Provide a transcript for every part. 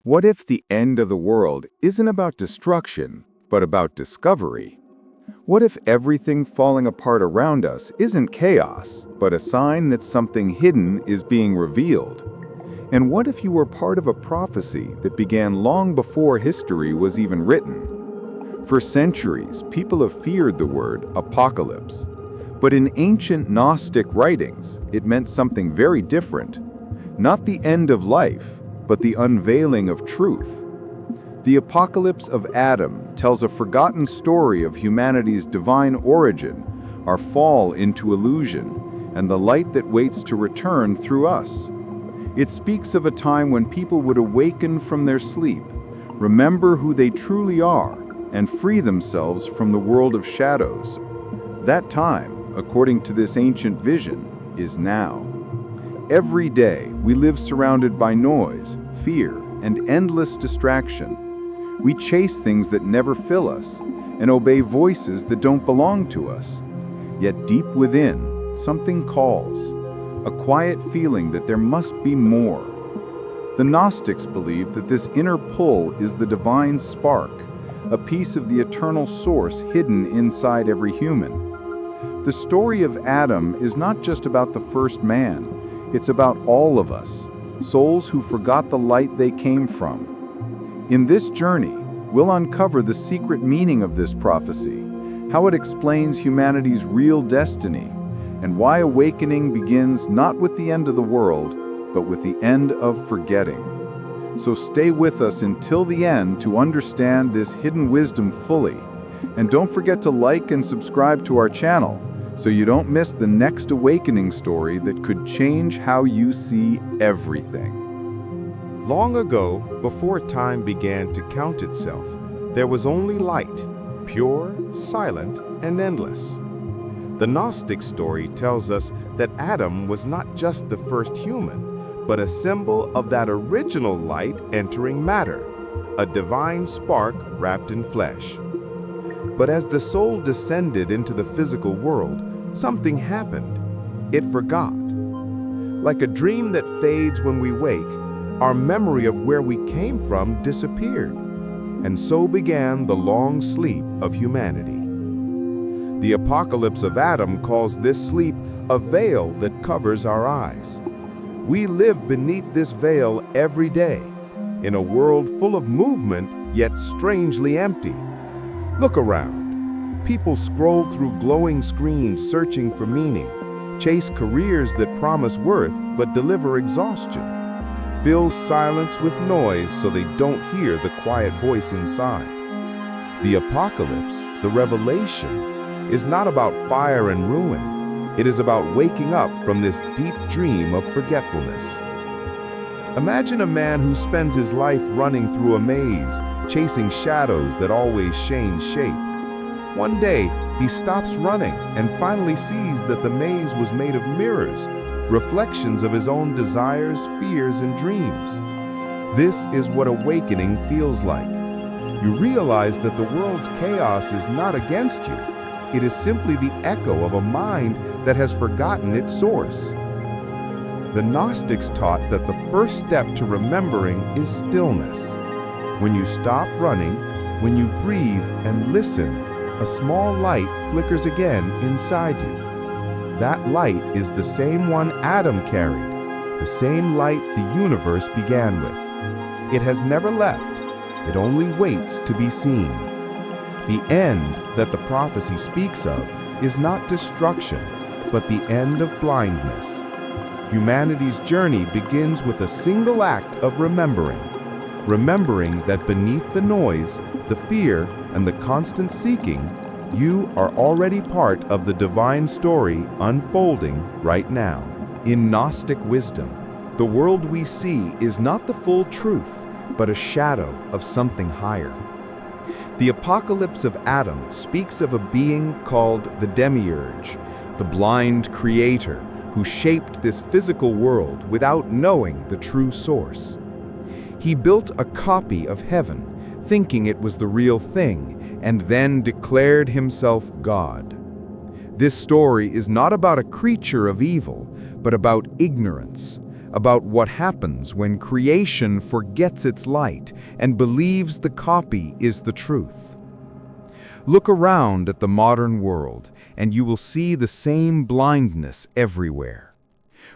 What if the end of the world isn't about destruction, but about discovery? What if everything falling apart around us isn't chaos, but a sign that something hidden is being revealed? And what if you were part of a prophecy that began long before history was even written? For centuries, people have feared the word apocalypse. But in ancient Gnostic writings, it meant something very different. Not the end of life, but the unveiling of truth. The Apocalypse of Adam tells a forgotten story of humanity's divine origin, our fall into illusion, and the light that waits to return through us. It speaks of a time when people would awaken from their sleep, remember who they truly are, and free themselves from the world of shadows. That time, according to this ancient vision, is now. Every day, we live surrounded by noise, fear, and endless distraction. We chase things that never fill us and obey voices that don't belong to us. Yet deep within, something calls, a quiet feeling that there must be more. The Gnostics believe that this inner pull is the divine spark, a piece of the eternal source hidden inside every human. The story of Adam is not just about the first man. It's about all of us, souls who forgot the light they came from. In this journey, we'll uncover the secret meaning of this prophecy, how it explains humanity's real destiny, and why awakening begins not with the end of the world, but with the end of forgetting. So stay with us until the end to understand this hidden wisdom fully. And don't forget to like and subscribe to our channel, so you don't miss the next awakening story that could change how you see everything. Long ago, before time began to count itself, there was only light, pure, silent, and endless. The Gnostic story tells us that Adam was not just the first human, but a symbol of that original light entering matter, a divine spark wrapped in flesh. But as the soul descended into the physical world, something happened. It forgot. Like a dream that fades when we wake, our memory of where we came from disappeared. And so began the long sleep of humanity. The Apocalypse of Adam calls this sleep a veil that covers our eyes. We live beneath this veil every day, in a world full of movement, yet strangely empty. Look around. People scroll through glowing screens searching for meaning, chase careers that promise worth but deliver exhaustion, fill silence with noise so they don't hear the quiet voice inside. The apocalypse, the revelation, is not about fire and ruin. It is about waking up from this deep dream of forgetfulness. Imagine a man who spends his life running through a maze, chasing shadows that always change shape. One day, he stops running and finally sees that the maze was made of mirrors, reflections of his own desires, fears, and dreams. This is what awakening feels like. You realize that the world's chaos is not against you. It is simply the echo of a mind that has forgotten its source. The Gnostics taught that the first step to remembering is stillness. When you stop running, when you breathe and listen, a small light flickers again inside you. That light is the same one Adam carried, the same light the universe began with. It has never left. It only waits to be seen. The end that the prophecy speaks of is not destruction, but the end of blindness. Humanity's journey begins with a single act of remembering that beneath the noise, the fear, and the constant seeking, you are already part of the divine story unfolding right now. In Gnostic wisdom, the world we see is not the full truth, but a shadow of something higher. The Apocalypse of Adam speaks of a being called the Demiurge, the blind creator who shaped this physical world without knowing the true source. He built a copy of heaven, thinking it was the real thing, and then declared himself God. This story is not about a creature of evil, but about ignorance, about what happens when creation forgets its light and believes the copy is the truth. Look around at the modern world, and you will see the same blindness everywhere.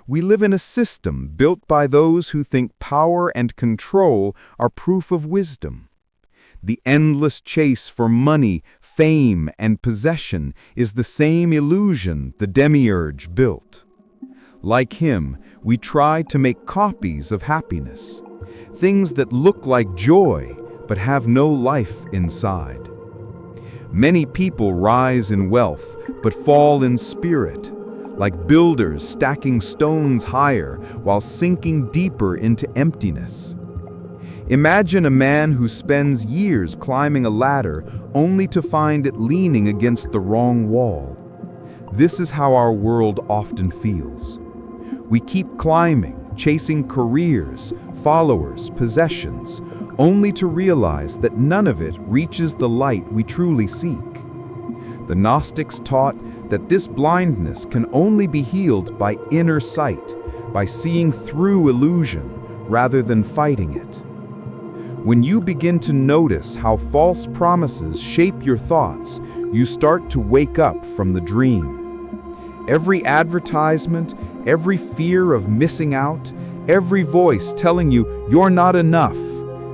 We live in a system built by those who think power and control are proof of wisdom. The endless chase for money, fame, and possession is the same illusion the demiurge built. Like him, we try to make copies of happiness, things that look like joy but have no life inside. Many people rise in wealth but fall in spirit, like builders stacking stones higher while sinking deeper into emptiness. Imagine a man who spends years climbing a ladder only to find it leaning against the wrong wall. This is how our world often feels. We keep climbing, chasing careers, followers, possessions, only to realize that none of it reaches the light we truly seek. The Gnostics taught that this blindness can only be healed by inner sight, by seeing through illusion rather than fighting it. When you begin to notice how false promises shape your thoughts, you start to wake up from the dream. Every advertisement, every fear of missing out, every voice telling you you're not enough,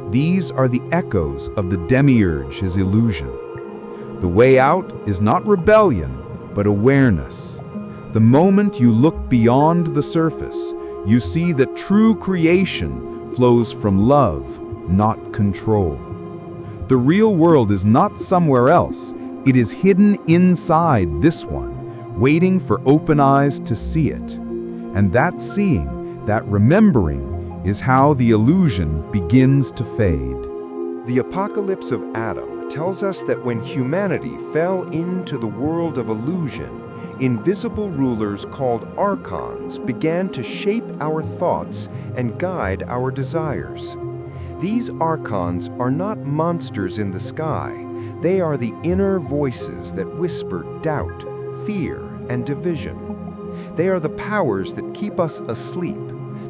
these are the echoes of the demiurge's illusion. The way out is not rebellion, but awareness. The moment you look beyond the surface, you see that true creation flows from love, not control. The real world is not somewhere else. It is hidden inside this one, waiting for open eyes to see it. And that seeing, that remembering, is how the illusion begins to fade. The Apocalypse of Adam tells us that when humanity fell into the world of illusion, invisible rulers called archons began to shape our thoughts and guide our desires. These archons are not monsters in the sky. They are the inner voices that whisper doubt, fear, and division. They are the powers that keep us asleep,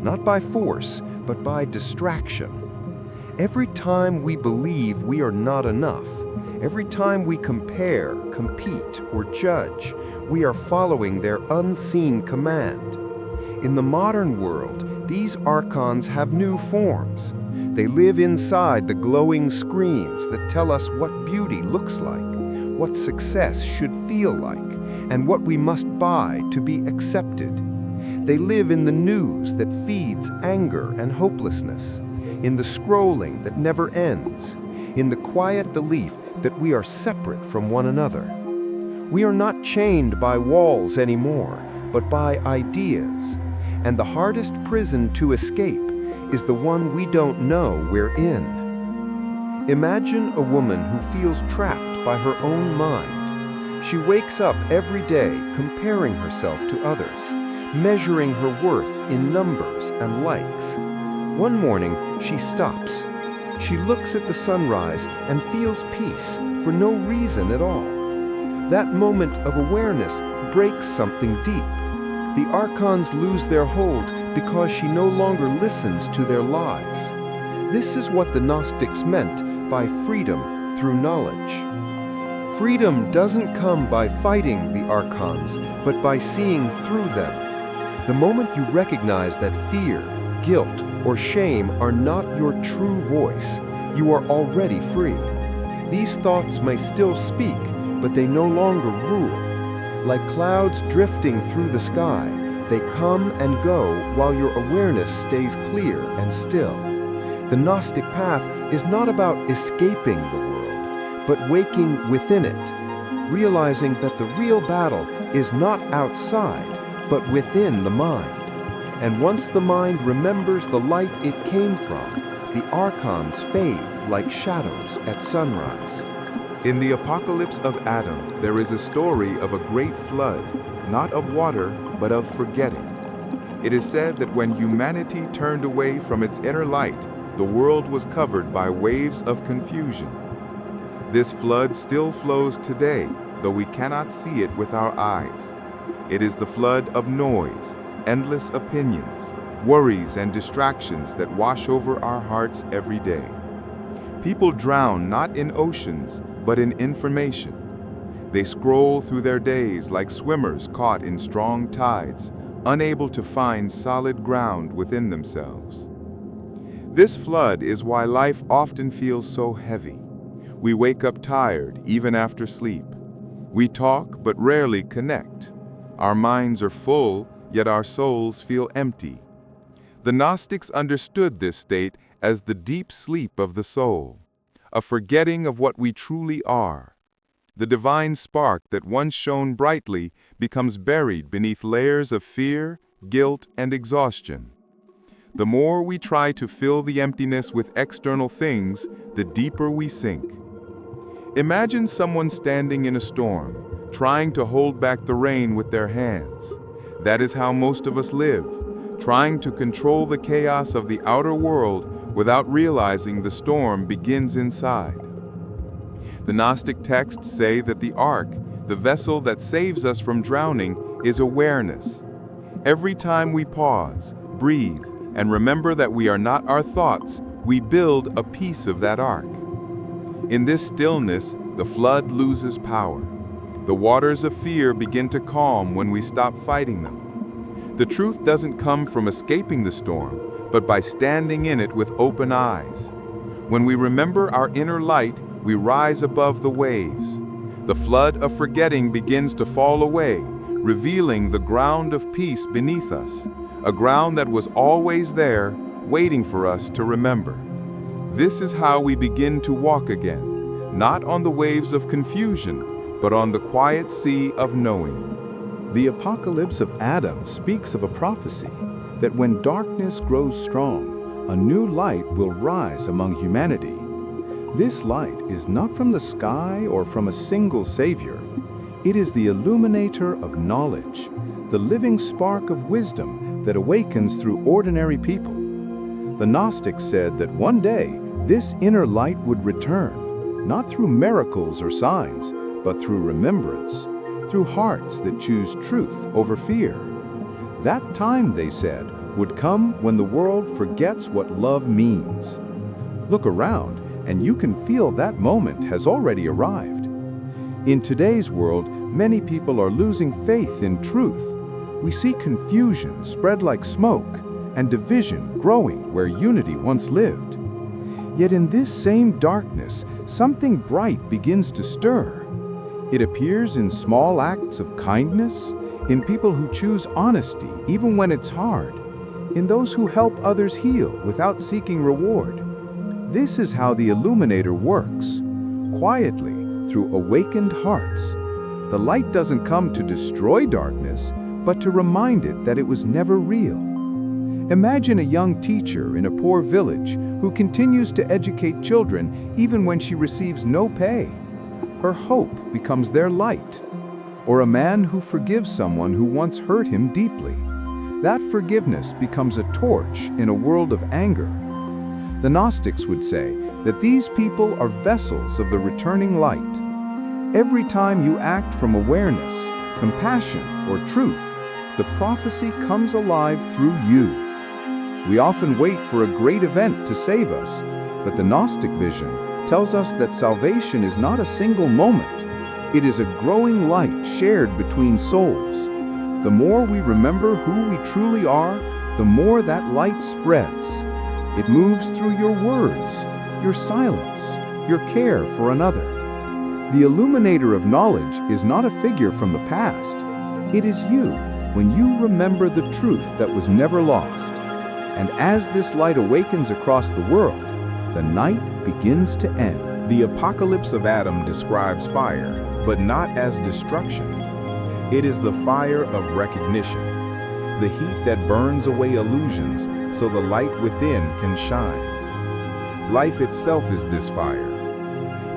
not by force, but by distraction. Every time we believe we are not enough, every time we compare, compete, or judge, we are following their unseen command. In the modern world, these archons have new forms. They live inside the glowing screens that tell us what beauty looks like, what success should feel like, and what we must buy to be accepted. They live in the news that feeds anger and hopelessness, in the scrolling that never ends, in the quiet belief that we are separate from one another. We are not chained by walls anymore, but by ideas. And the hardest prison to escape is the one we don't know we're in. Imagine a woman who feels trapped by her own mind. She wakes up every day comparing herself to others, measuring her worth in numbers and likes. One morning, she stops. She looks at the sunrise and feels peace for no reason at all. That moment of awareness breaks something deep. The archons lose their hold because she no longer listens to their lies. This is what the Gnostics meant by freedom through knowledge. Freedom doesn't come by fighting the archons, but by seeing through them. The moment you recognize that fear, guilt, or shame are not your true voice, you are already free. These thoughts may still speak, but they no longer rule. Like clouds drifting through the sky, they come and go while your awareness stays clear and still. The Gnostic path is not about escaping the world, but waking within it, realizing that the real battle is not outside, but within the mind. And once the mind remembers the light it came from, the archons fade like shadows at sunrise. In the Apocalypse of Adam, there is a story of a great flood, not of water, but of forgetting. It is said that when humanity turned away from its inner light, the world was covered by waves of confusion. This flood still flows today, though we cannot see it with our eyes. It is the flood of noise, endless opinions, worries and distractions that wash over our hearts every day. People drown not in oceans, but in information. They scroll through their days like swimmers caught in strong tides, unable to find solid ground within themselves. This flood is why life often feels so heavy. We wake up tired even after sleep. We talk but rarely connect. Our minds are full, yet our souls feel empty. The Gnostics understood this state as the deep sleep of the soul, a forgetting of what we truly are. The divine spark that once shone brightly becomes buried beneath layers of fear, guilt, and exhaustion. The more we try to fill the emptiness with external things, the deeper we sink. Imagine someone standing in a storm, trying to hold back the rain with their hands. That is how most of us live, trying to control the chaos of the outer world without realizing the storm begins inside. The Gnostic texts say that the ark, the vessel that saves us from drowning, is awareness. Every time we pause, breathe, and remember that we are not our thoughts, we build a piece of that ark. In this stillness, the flood loses power. The waters of fear begin to calm when we stop fighting them. The truth doesn't come from escaping the storm, but by standing in it with open eyes. When we remember our inner light, we rise above the waves. The flood of forgetting begins to fall away, revealing the ground of peace beneath us, a ground that was always there, waiting for us to remember. This is how we begin to walk again, not on the waves of confusion, but on the quiet sea of knowing. The Apocalypse of Adam speaks of a prophecy that when darkness grows strong, a new light will rise among humanity. This light is not from the sky or from a single savior. It is the illuminator of knowledge, the living spark of wisdom that awakens through ordinary people. The Gnostics said that one day this inner light would return, not through miracles or signs, but through remembrance, through hearts that choose truth over fear. That time, they said, would come when the world forgets what love means. Look around, and you can feel that moment has already arrived. In today's world, many people are losing faith in truth. We see confusion spread like smoke, and division growing where unity once lived. Yet in this same darkness, something bright begins to stir. It appears in small acts of kindness, in people who choose honesty even when it's hard, in those who help others heal without seeking reward. This is how the illuminator works, quietly through awakened hearts. The light doesn't come to destroy darkness, but to remind it that it was never real. Imagine a young teacher in a poor village who continues to educate children even when she receives no pay. Her hope becomes their light. Or a man who forgives someone who once hurt him deeply. That forgiveness becomes a torch in a world of anger. The Gnostics would say that these people are vessels of the returning light. Every time you act from awareness, compassion, or truth, the prophecy comes alive through you. We often wait for a great event to save us, but the Gnostic vision tells us that salvation is not a single moment. It is a growing light shared between souls. The more we remember who we truly are, the more that light spreads. It moves through your words, your silence, your care for another. The illuminator of knowledge is not a figure from the past. It is you when you remember the truth that was never lost. And as this light awakens across the world, the night begins to end. The Apocalypse of Adam describes fire, but not as destruction. It is the fire of recognition, the heat that burns away illusions so the light within can shine. Life itself is this fire.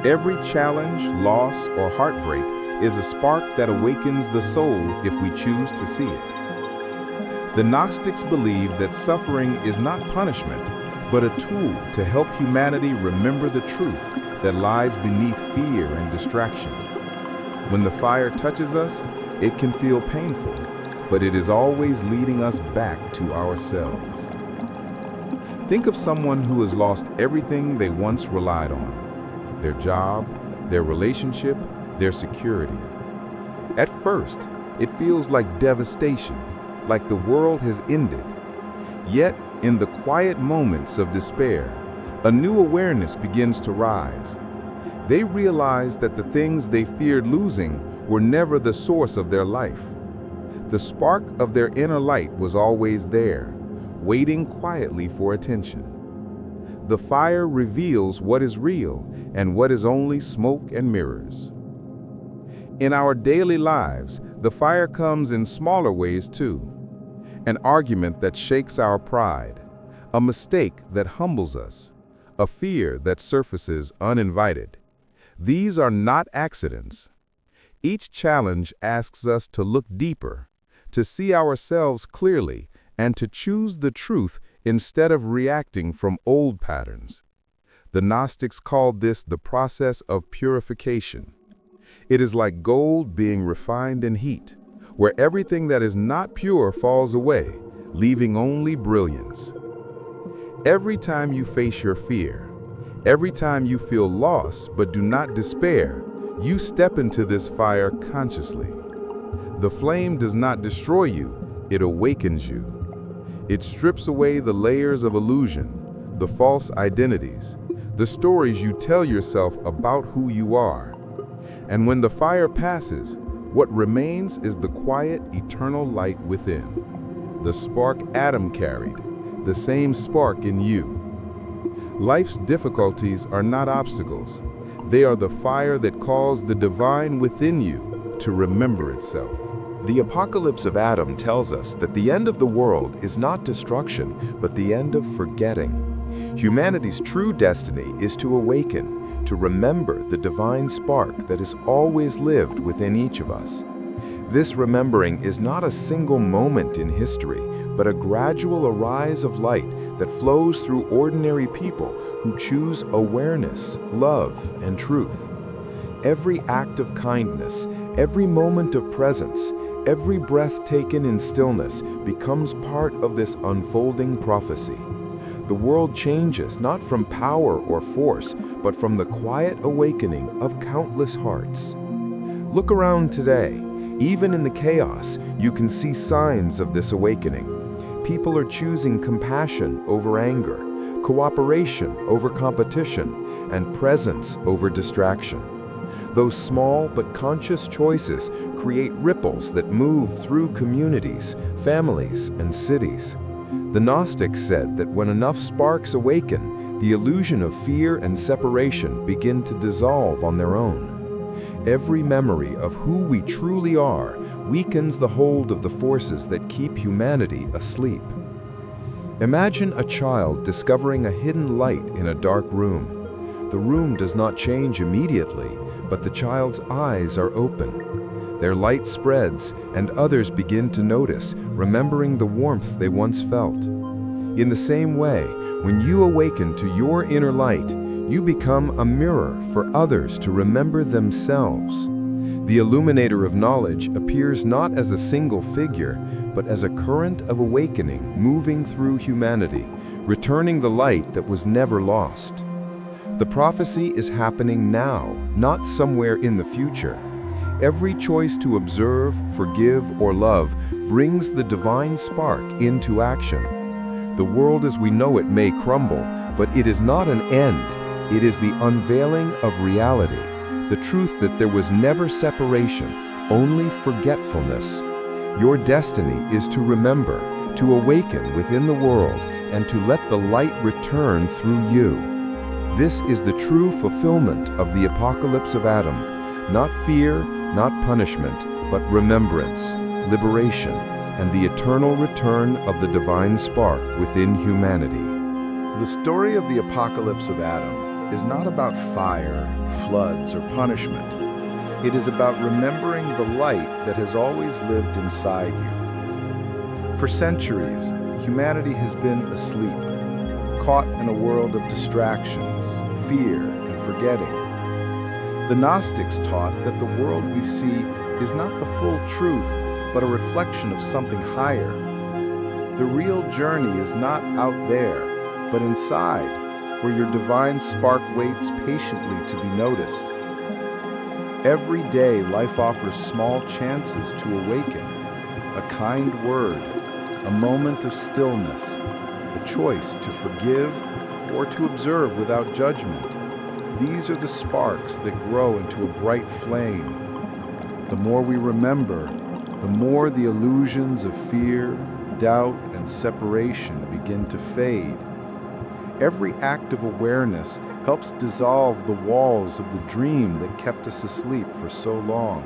Every challenge, loss, or heartbreak is a spark that awakens the soul if we choose to see it. The Gnostics believe that suffering is not punishment, but a tool to help humanity remember the truth that lies beneath fear and distraction. When the fire touches us, it can feel painful, but it is always leading us back to ourselves. Think of someone who has lost everything they once relied on: their job, their relationship, their security. At first, it feels like devastation, like the world has ended. Yet, in the quiet moments of despair, a new awareness begins to rise. They realize that the things they feared losing were never the source of their life. The spark of their inner light was always there, waiting quietly for attention. The fire reveals what is real and what is only smoke and mirrors. In our daily lives, the fire comes in smaller ways too. An argument that shakes our pride, a mistake that humbles us, a fear that surfaces uninvited. These are not accidents. Each challenge asks us to look deeper, to see ourselves clearly, and to choose the truth instead of reacting from old patterns. The Gnostics called this the process of purification. It is like gold being refined in heat, where everything that is not pure falls away, leaving only brilliance. Every time you face your fear, every time you feel lost but do not despair, you step into this fire consciously. The flame does not destroy you, it awakens you. It strips away the layers of illusion, the false identities, the stories you tell yourself about who you are. And when the fire passes, what remains is the quiet, eternal light within. The spark Adam carried, the same spark in you. Life's difficulties are not obstacles. They are the fire that calls the divine within you to remember itself. The Apocalypse of Adam tells us that the end of the world is not destruction, but the end of forgetting. Humanity's true destiny is to awaken, to remember the divine spark that has always lived within each of us. This remembering is not a single moment in history, but a gradual arise of light that flows through ordinary people who choose awareness, love, and truth. Every act of kindness, every moment of presence, every breath taken in stillness becomes part of this unfolding prophecy. The world changes not from power or force, but from the quiet awakening of countless hearts. Look around today. Even in the chaos, you can see signs of this awakening. People are choosing compassion over anger, cooperation over competition, and presence over distraction. Those small but conscious choices create ripples that move through communities, families, and cities. The Gnostics said that when enough sparks awaken, the illusion of fear and separation begin to dissolve on their own. Every memory of who we truly are weakens the hold of the forces that keep humanity asleep. Imagine a child discovering a hidden light in a dark room. The room does not change immediately, but the child's eyes are open. Their light spreads, and others begin to notice, remembering the warmth they once felt. In the same way, when you awaken to your inner light, you become a mirror for others to remember themselves. The illuminator of knowledge appears not as a single figure, but as a current of awakening moving through humanity, returning the light that was never lost. The prophecy is happening now, not somewhere in the future. Every choice to observe, forgive, or love brings the divine spark into action. The world as we know it may crumble, but it is not an end. It is the unveiling of reality, the truth that there was never separation, only forgetfulness. Your destiny is to remember, to awaken within the world, and to let the light return through you. This is the true fulfillment of the Apocalypse of Adam. Not fear, not punishment, but remembrance, liberation, and the eternal return of the divine spark within humanity. The story of the Apocalypse of Adam is not about fire, floods, or punishment. It is about remembering the light that has always lived inside you. For centuries, humanity has been asleep, caught in a world of distractions, fear, and forgetting. The Gnostics taught that the world we see is not the full truth, but a reflection of something higher. The real journey is not out there, but inside, where your divine spark waits patiently to be noticed. Every day, life offers small chances to awaken. A kind word, a moment of stillness, a choice to forgive or to observe without judgment. These are the sparks that grow into a bright flame. The more we remember, the more the illusions of fear, doubt, and separation begin to fade. Every act of awareness helps dissolve the walls of the dream that kept us asleep for so long.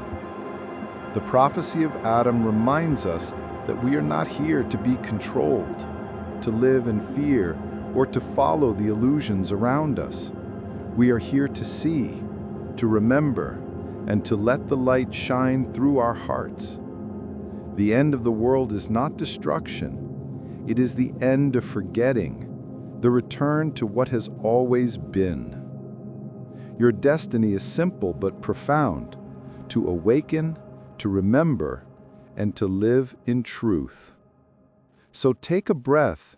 The prophecy of Adam reminds us that we are not here to be controlled, to live in fear, or to follow the illusions around us. We are here to see, to remember, and to let the light shine through our hearts. The end of the world is not destruction. It is the end of forgetting, the return to what has always been. Your destiny is simple but profound: to awaken, to remember, and to live in truth. So take a breath,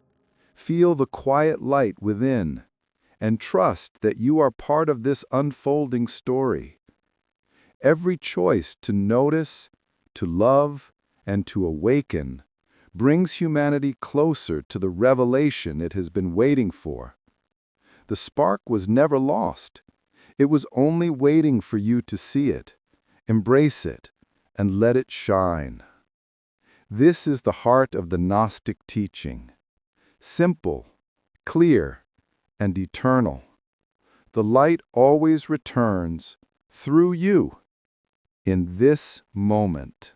feel the quiet light within, and trust that you are part of this unfolding story. Every choice to notice, to love, and to awaken brings humanity closer to the revelation it has been waiting for. The spark was never lost. It was only waiting for you to see it, embrace it, and let it shine. This is the heart of the Gnostic teaching. Simple, clear, and eternal. The light always returns through you in this moment.